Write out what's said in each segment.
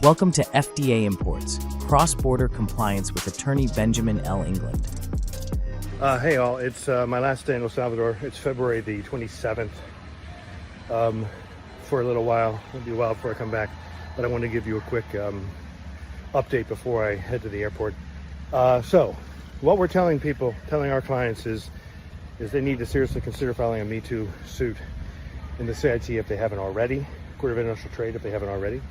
Welcome to FDA Imports, cross-border compliance with attorney Benjamin L. England. Hey all, it's my last day in El Salvador. It's February the 27th. For a little while, it'll be a while before I come back, but I want to give you a quick update before I head to the airport. So what we're telling our clients is they need to seriously consider filing a Me Too suit in the CIT if they haven't already, Court of International Trade if they haven't already.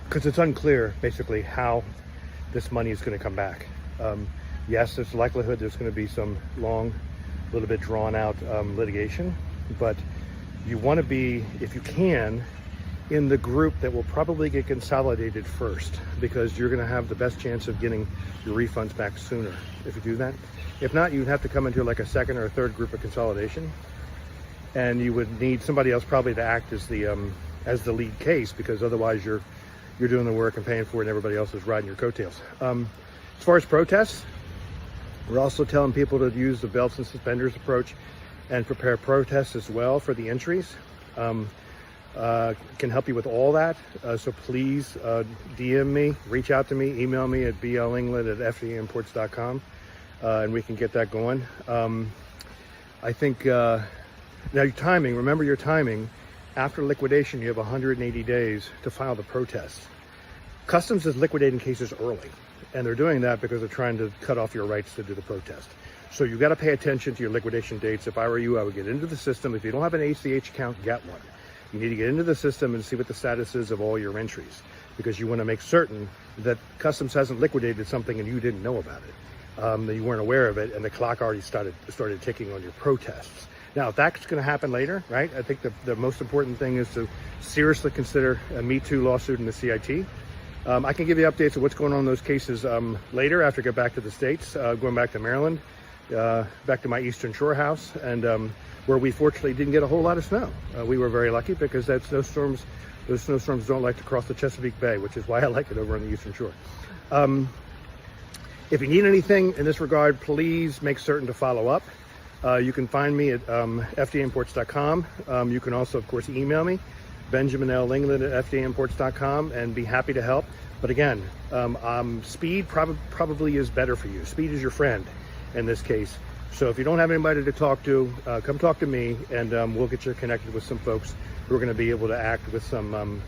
Because it's unclear basically how this money is going to come back. Yes, there's likelihood there's going to be some long, little bit drawn out litigation, but you want to be, if you can, in the group that will probably get consolidated first, because you're going to have the best chance of getting your refunds back sooner if you do that. If not, you'd have to come into like a second or a third group of consolidation, and you would need somebody else probably to act as the lead case, because otherwise you're doing the work and paying for it and everybody else is riding your coattails. As far as protests, we're also telling people to use the belts and suspenders approach and prepare protests as well for the entries. Can help you with all that. So please DM me, reach out to me, email me at bl.england@FDAImports.com, and we can get that going. I think, now your timing, remember your timing. After liquidation, you have 180 days to file the protest. Customs is liquidating cases early, and they're doing that because they're trying to cut off your rights to do the protest. So you've got to pay attention to your liquidation dates. If I were you, I would get into the system. If you don't have an ACH account, get one. You need to get into the system and see what the status is of all your entries, because you want to make certain that Customs hasn't liquidated something and you didn't know about it, that you weren't aware of it, and the clock already started ticking on your protests. Now, if that's going to happen later, right, I think the most important thing is to seriously consider a Me Too lawsuit in the CIT. I can give you updates of what's going on in those cases later after I get back to the States, going back to Maryland, back to my Eastern Shore house, and where we fortunately didn't get a whole lot of snow. We were very lucky because those snowstorms don't like to cross the Chesapeake Bay, which is why I like it over on the Eastern Shore. If you need anything in this regard, please make certain to follow up. You can find me at FDAImports.com. You can also, of course, email me, Benjamin L. England at FDAImports.com, and be happy to help. But again, speed probably is better for you. Speed is your friend in this case. So if you don't have anybody to talk to, come talk to me, and we'll get you connected with some folks who are going to be able to act with some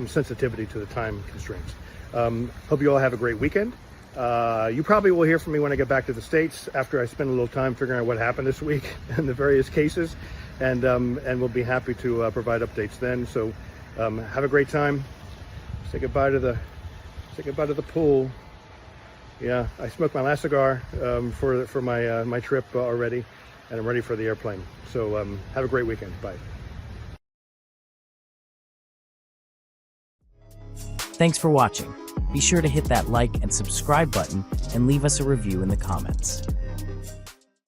sensitivity to the time constraints. Hope you all have a great weekend. You probably will hear from me when I get back to the States after I spend a little time figuring out what happened this week in the various cases, and we'll be happy to provide updates then. So have a great time. Say goodbye to the pool. Yeah, I smoked my last cigar for my trip already, and I'm ready for the airplane. So have a great weekend. Bye. Thanks for watching. Be sure to hit that like and subscribe button and leave us a review in the comments.